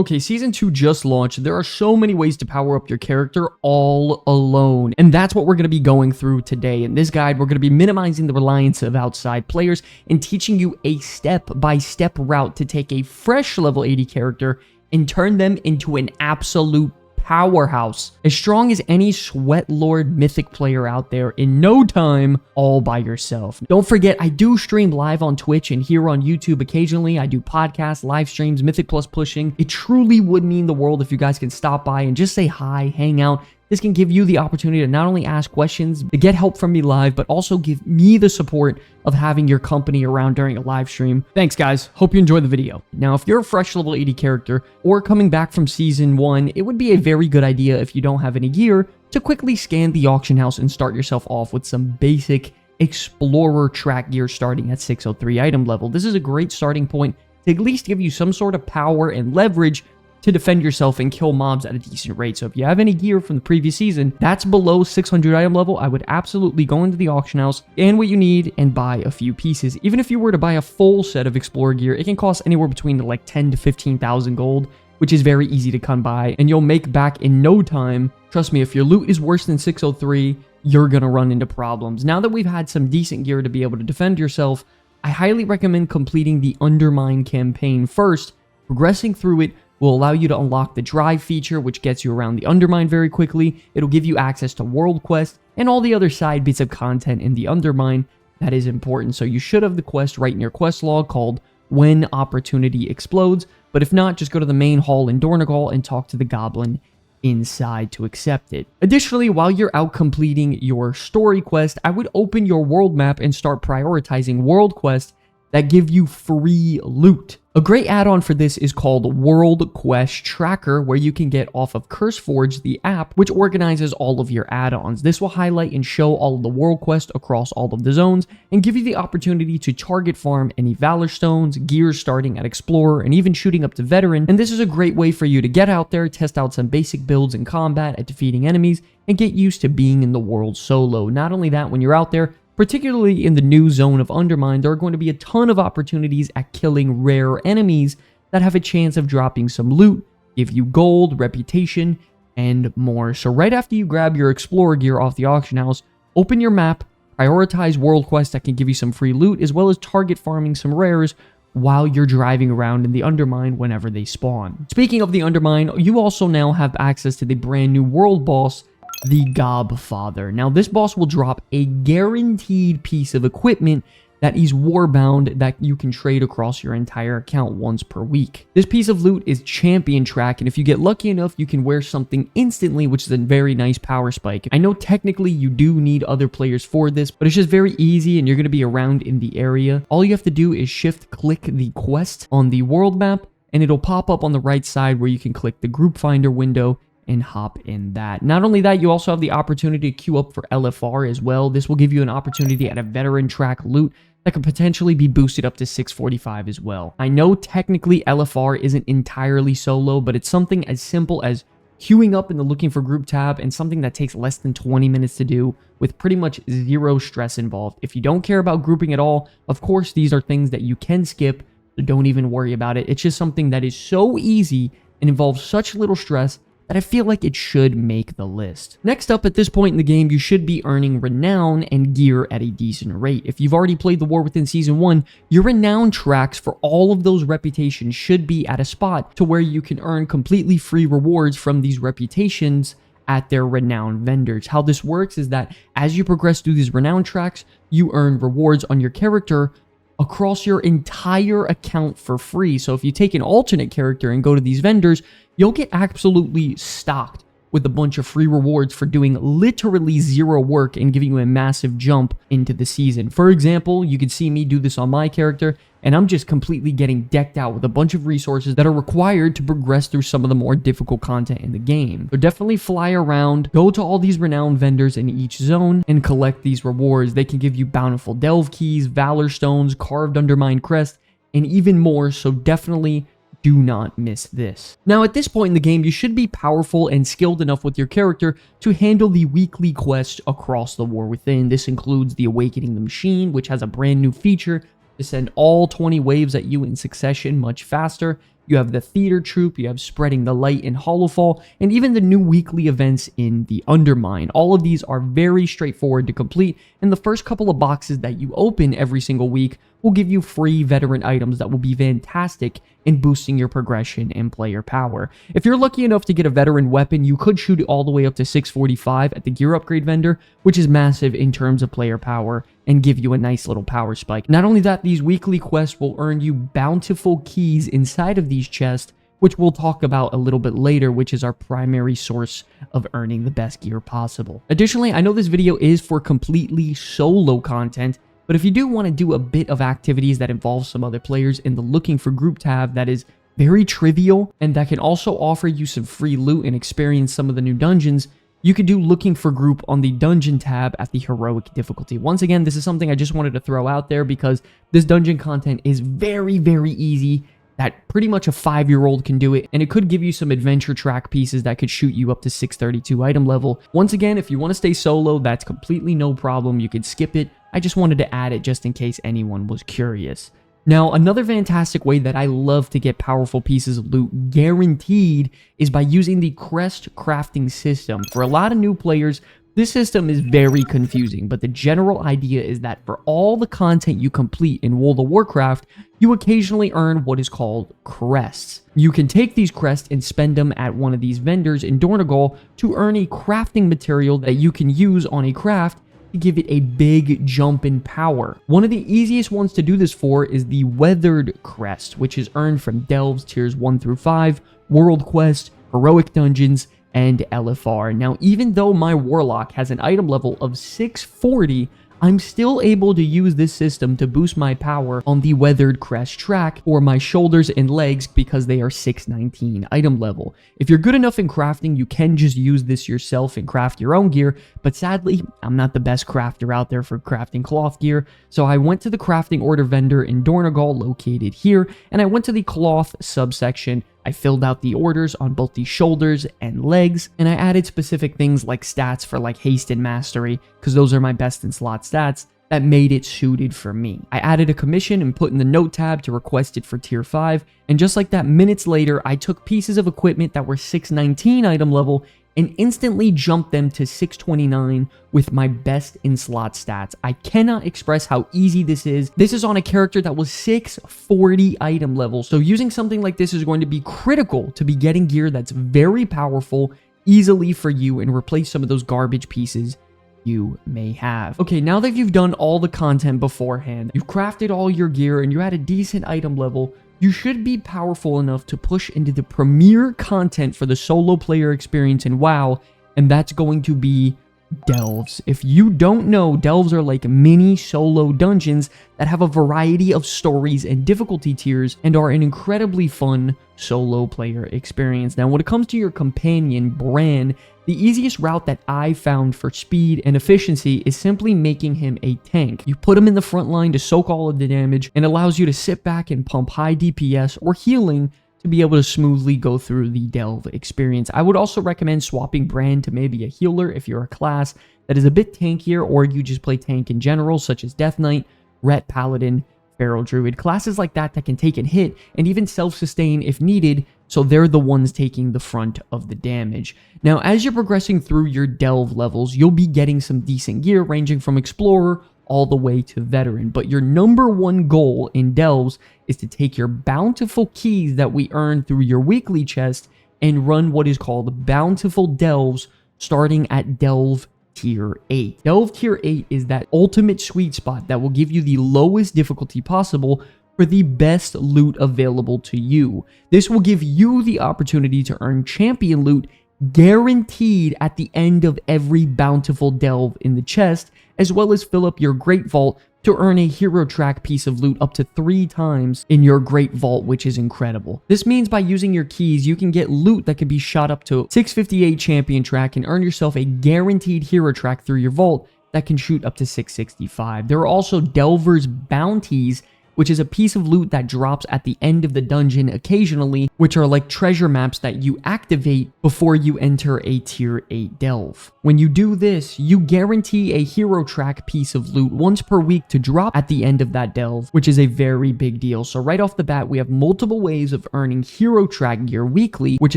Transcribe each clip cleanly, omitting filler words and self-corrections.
Okay, Season 2 just launched. There are so many ways to power up your character all alone. And that's what we're going to be going through today. In this guide, we're going to be minimizing the reliance of outside players and teaching you a step-by-step route to take a fresh level 80 character and turn them into an absolute powerhouse, as strong as any Sweat Lord mythic player out there in no time, all by yourself. Don't forget, I do stream live on Twitch and here on YouTube occasionally. I do podcasts, live streams, Mythic Plus pushing. It truly would mean the world if you guys can stop by and just say hi, hang out. This can give you the opportunity to not only ask questions, to get help from me live, but also give me the support of having your company around during a live stream. Thanks, guys. Hope you enjoy the video. Now, if you're a fresh level 80 character or coming back from Season 1, it would be a very good idea if you don't have any gear to quickly scan the auction house and start yourself off with some basic Explorer track gear starting at 603 item level. This is a great starting point to at least give you some sort of power and leverage to defend yourself and kill mobs at a decent rate. So if you have any gear from the previous season that's below 600 item level, I would absolutely go into the auction house, scan what you need, and buy a few pieces. Even if you were to buy a full set of Explorer gear, it can cost anywhere between like 10 to 15,000 gold, which is very easy to come by, and you'll make back in no time. Trust me, if your loot is worse than 603, you're gonna run into problems. Now that we've had some decent gear to be able to defend yourself, I highly recommend completing the Undermine campaign first. Progressing through it will allow you to unlock the drive feature, which gets you around the Undermine very quickly. It'll give you access to world quests and all the other side bits of content in the Undermine that is important. So you should have the quest right in your quest log called When Opportunity Explodes. But if not, just go to the main hall in Dornegal and talk to the goblin inside to accept it. Additionally, while you're out completing your story quest, I would open your world map and start prioritizing world quests that give you free loot. A great add-on for this is called World Quest Tracker, where you can get off of CurseForge, the app, which organizes all of your add-ons. This will highlight and show all of the world quests across all of the zones and give you the opportunity to target farm any Valor Stones, gears starting at Explorer, and even shooting up to Veteran. And this is a great way for you to get out there, test out some basic builds in combat at defeating enemies, and get used to being in the world solo. Not only that, when you're out there, particularly in the new zone of Undermine, there are going to be a ton of opportunities at killing rare enemies that have a chance of dropping some loot, give you gold, reputation, and more. So right after you grab your Explorer gear off the auction house, open your map, prioritize world quests that can give you some free loot, as well as target farming some rares while you're driving around in the Undermine whenever they spawn. Speaking of the Undermine, you also now have access to the brand new world boss, the Gobfather. Now, this boss will drop a guaranteed piece of equipment that is warbound that you can trade across your entire account once per week. This piece of loot is champion track, and if you get lucky enough, you can wear something instantly, which is a very nice power spike. I know technically you do need other players for this, but it's just very easy and you're going to be around in the area. All you have to do is shift click the quest on the world map, and it'll pop up on the right side where you can click the group finder window and hop in that. Not only that, you also have the opportunity to queue up for LFR as well. This will give you an opportunity at a veteran track loot that could potentially be boosted up to 645 as well. I know technically LFR isn't entirely solo, but it's something as simple as queuing up in the looking for group tab, and something that takes less than 20 minutes to do with pretty much zero stress involved. If you don't care about grouping at all, of course, these are things that you can skip, so don't even worry about it. It's just something that is so easy and involves such little stress that I feel like it should make the list. Next up, at this point in the game, you should be earning renown and gear at a decent rate. If you've already played the War Within Season 1, your renown tracks for all of those reputations should be at a spot to where you can earn completely free rewards from these reputations at their renown vendors. How this works is that as you progress through these renown tracks, you earn rewards on your character across your entire account for free. So if you take an alternate character and go to these vendors, you'll get absolutely stocked with a bunch of free rewards for doing literally zero work and giving you a massive jump into the season. For example, you can see me do this on my character, and I'm just completely getting decked out with a bunch of resources that are required to progress through some of the more difficult content in the game. So definitely fly around, go to all these renowned vendors in each zone, and collect these rewards. They can give you bountiful delve keys, valor stones, carved undermine crest, and even more, so definitely do not miss this. Now, at this point in the game, you should be powerful and skilled enough with your character to handle the weekly quests across the War Within. This includes the Awakening the Machine, which has a brand new feature to send all 20 waves at you in succession much faster. you have the theater troupe, you have spreading the light in Hollowfall, and even the new weekly events in the Undermine. All of these are very straightforward to complete, and the first couple of boxes that you open every single week will give you free veteran items that will be fantastic in boosting your progression and player power. If you're lucky enough to get a veteran weapon, you could shoot it all the way up to 645 at the gear upgrade vendor, which is massive in terms of player power and give you a nice little power spike. Not only that, these weekly quests will earn you bountiful keys inside of these chests, which we'll talk about a little bit later, which is our primary source of earning the best gear possible. Additionally, I know this video is for completely solo content, but if you do want to do a bit of activities that involve some other players in the looking for group tab that is very trivial and that can also offer you some free loot and experience some of the new dungeons, you could do looking for group on the dungeon tab at the heroic difficulty. Once again, this is something I just wanted to throw out there because this dungeon content is very, very easy. That pretty much a 5-year-old can do it, and it could give you some adventure track pieces that could shoot you up to 632 item level. Once again, if you want to stay solo, that's completely no problem. You could skip it. I just wanted to add it just in case anyone was curious. Now, another fantastic way that I love to get powerful pieces of loot guaranteed is by using the crest crafting system. For a lot of new players, this system is very confusing, but the general idea is that for all the content you complete in World of Warcraft, you occasionally earn what is called crests. You can take these crests and spend them at one of these vendors in Dornogal to earn a crafting material that you can use on a craft to give it a big jump in power. One of the easiest ones to do this for is the Weathered Crest, which is earned from Delves tiers 1 through 5, World Quest, Heroic Dungeons, and LFR. Now, even though my Warlock has an item level of 640, I'm still able to use this system to boost my power on the Weathered Crest track for my shoulders and legs because they are 619 item level. If you're good enough in crafting, you can just use this yourself and craft your own gear, but sadly, I'm not the best crafter out there for crafting cloth gear, so I went to the crafting order vendor in Dornogal located here, and I went to the cloth subsection. I filled out the orders on both the shoulders and legs, and I added specific things like stats for like haste and mastery, because those are my best in slot stats, that made it suited for me. I added a commission and put in the note tab to request it for tier 5, and just like that, minutes later, I took pieces of equipment that were 619 item level and instantly jumped them to 629 with my best in slot stats. I cannot express how easy this is. This is on a character that was 640 item level, so using something like this is going to be critical to be getting gear that's very powerful easily for you and replace some of those garbage pieces you may have. Okay, now that you've done all the content beforehand, you've crafted all your gear and you're at a decent item level, you should be powerful enough to push into the premier content for the solo player experience in WoW, and that's going to be Delves. If you don't know, Delves are like mini solo dungeons that have a variety of stories and difficulty tiers and are an incredibly fun solo player experience. Now, when it comes to your companion, Bran, the easiest route that I found for speed and efficiency is simply making him a tank. You put him in the front line to soak all of the damage and allows you to sit back and pump high DPS or healing to be able to smoothly go through the Delve experience. I would also recommend swapping Bran to maybe a healer if you're a class that is a bit tankier or you just play tank in general, such as Death Knight, Ret Paladin, Feral Druid. Classes like that can take a hit and even self-sustain if needed, so they're the ones taking the front of the damage. Now, as you're progressing through your Delve levels, you'll be getting some decent gear ranging from Explorer all the way to Veteran, but your number one goal in Delves is to take your bountiful keys that we earn through your weekly chest and run what is called Bountiful Delves starting at Delve Tier 8. Delve Tier 8 is that ultimate sweet spot that will give you the lowest difficulty possible for the best loot available to you. This will give you the opportunity to earn champion loot guaranteed at the end of every bountiful delve in the chest, as well as fill up your Great Vault to earn a hero track piece of loot up to 3 times in your Great Vault, which is incredible. This means by using your keys, you can get loot that can be shot up to 658 champion track and earn yourself a guaranteed hero track through your vault that can shoot up to 665. There are also Delver's bounties, which is a piece of loot that drops at the end of the dungeon occasionally, which are like treasure maps that you activate before you enter a tier 8 delve. When you do this, you guarantee a hero track piece of loot once per week to drop at the end of that delve, which is a very big deal. So right off the bat, we have multiple ways of earning hero track gear weekly, which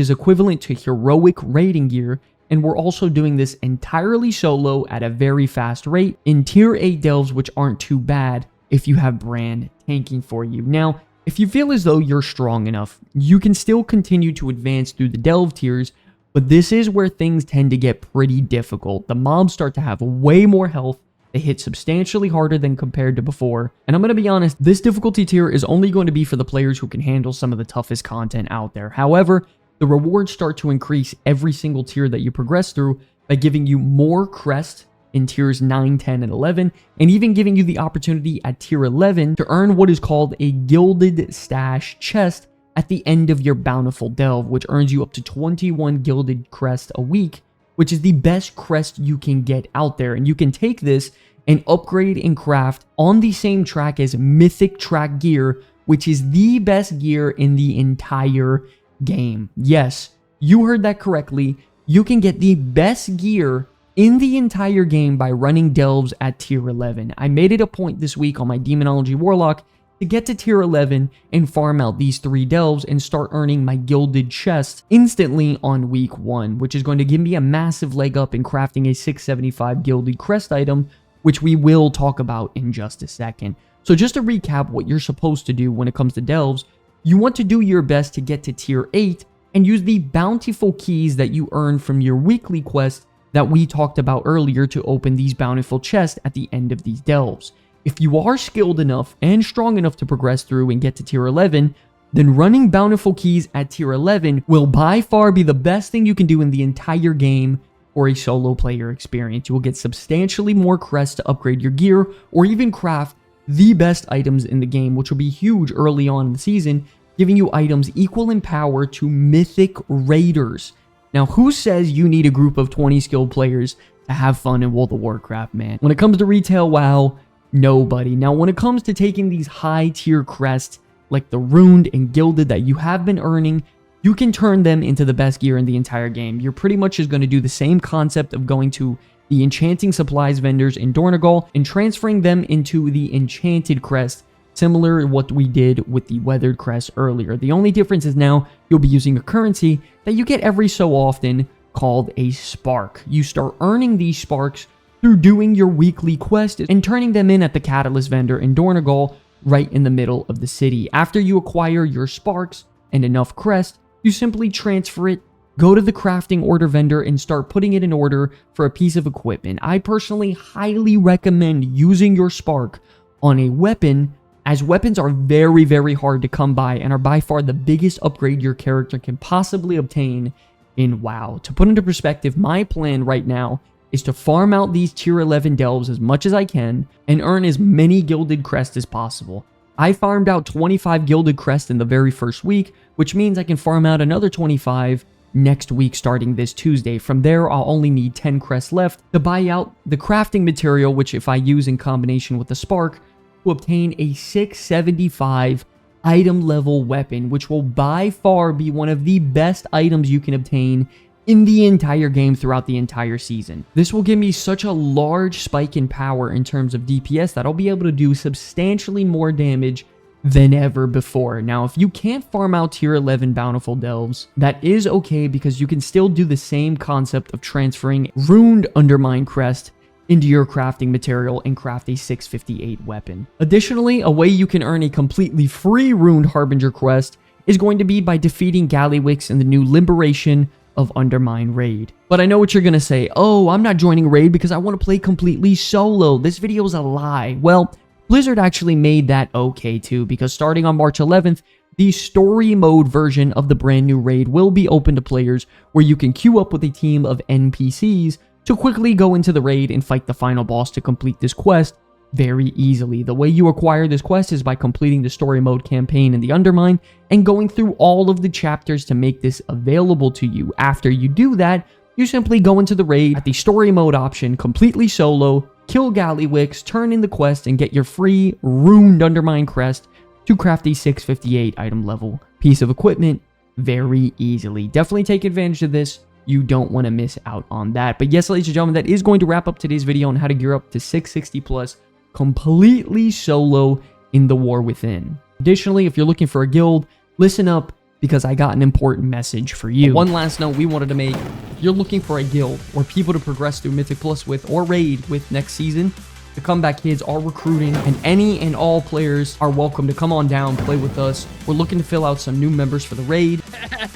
is equivalent to heroic rating gear. And we're also doing this entirely solo at a very fast rate in tier 8 delves, which aren't too bad if you have Brand tanking for you. Now, if you feel as though you're strong enough, you can still continue to advance through the delve tiers, but this is where things tend to get pretty difficult. The mobs start to have way more health, they hit substantially harder than compared to before, and I'm going to be honest, this difficulty tier is only going to be for the players who can handle some of the toughest content out there. However, the rewards start to increase every single tier that you progress through by giving you more crest in tiers 9, 10, and 11, and even giving you the opportunity at tier 11 to earn what is called a gilded stash chest at the end of your bountiful delve, which earns you up to 21 gilded crest a week, which is the best crest you can get out there. And you can take this and upgrade and craft on the same track as mythic track gear, which is the best gear in the entire game. Yes, you heard that correctly. You can get the best gear in the entire game by running delves at tier 11. I made it a point this week on my Demonology Warlock to get to tier 11 and farm out these 3 delves and start earning my gilded chest instantly on week 1, which is going to give me a massive leg up in crafting a 675 gilded crest item, which we will talk about in just a second. So just to recap what you're supposed to do when it comes to delves, you want to do your best to get to tier 8 and use the bountiful keys that you earn from your weekly quest that we talked about earlier to open these bountiful chests at the end of these delves. If you are skilled enough and strong enough to progress through and get to tier 11, then running bountiful keys at tier 11 will by far be the best thing you can do in the entire game for a solo player experience. You will get substantially more crests to upgrade your gear or even craft the best items in the game, which will be huge early on in the season, giving you items equal in power to mythic raiders. Now, who says you need a group of 20 skilled players to have fun in World of Warcraft, man? When it comes to retail WoW, nobody. Now, when it comes to taking these high tier crests, like the runed and gilded that you have been earning, you can turn them into the best gear in the entire game. You're pretty much just going to do the same concept of going to the enchanting supplies vendors in Dornogal and transferring them into the enchanted crest, similar to what we did with the weathered crest earlier. The only difference is now you'll be using a currency that you get every so often called a spark. You start earning these sparks through doing your weekly quest and turning them in at the catalyst vendor in Dornogal right in the middle of the city. After you acquire your sparks and enough crest, you simply transfer it, go to the crafting order vendor, and start putting it in order for a piece of equipment. I personally highly recommend using your spark on a weapon, as weapons are very, very hard to come by and are by far the biggest upgrade your character can possibly obtain in WoW. To put into perspective, my plan right now is to farm out these tier 11 delves as much as I can and earn as many gilded crests as possible. I farmed out 25 gilded crests in the very first week, which means I can farm out another 25 next week starting this Tuesday. From there, I'll only need 10 crests left to buy out the crafting material, which if I use in combination with the spark, to obtain a 675 item level weapon, which will by far be one of the best items you can obtain in the entire game throughout the entire season. This will give me such a large spike in power in terms of DPS that I'll be able to do substantially more damage than ever before. Now, if you can't farm out tier 11 bountiful delves, that is okay, because you can still do the same concept of transferring runed undermine crest into your crafting material and craft a 658 weapon. Additionally, a way you can earn a completely free runed harbinger quest is going to be by defeating Gallywix in the new Liberation of Undermine raid. But I know what you're gonna say, oh, I'm not joining raid because I want to play completely solo. This video is a lie. Well, Blizzard actually made that okay too, because starting on March 11th, the story mode version of the brand new raid will be open to players, where you can queue up with a team of NPCs to quickly go into the raid and fight the final boss to complete this quest very easily. The way you acquire this quest is by completing the story mode campaign in the Undermine and going through all of the chapters to make this available to you. After you do that, you simply go into the raid at the story mode option completely solo, kill Gallywix, turn in the quest, and get your free runed Undermine crest to craft a 658 item level piece of equipment very easily. Definitely take advantage of this. You don't want to miss out on that. But yes, ladies and gentlemen, that is going to wrap up today's video on how to gear up to 660 plus completely solo in the War Within. Additionally, if you're looking for a guild, listen up, because I got an important message for you. One last note we wanted to make: if you're looking for a guild or people to progress through Mythic Plus with or raid with next season, the Comeback Kids are recruiting, and any and all players are welcome to come on down, play with us. We're looking to fill out some new members for the raid.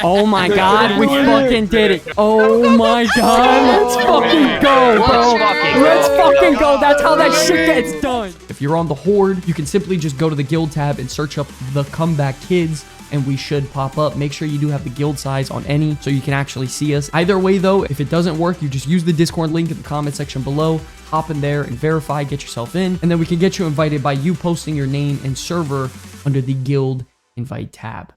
Oh my god, we fucking did it. Oh my god, let's fucking go, bro. Let's fucking go. That's how that shit gets done. If you're on the Horde, you can simply just go to the guild tab and search up the Comeback Kids, and we should pop up. Make sure you do have the guild size on any so you can actually see us. Either way though, if it doesn't work, you just use the Discord link in the comment section below. Hop in there and verify, get yourself in, and then we can get you invited by you posting your name and server under the guild invite tab.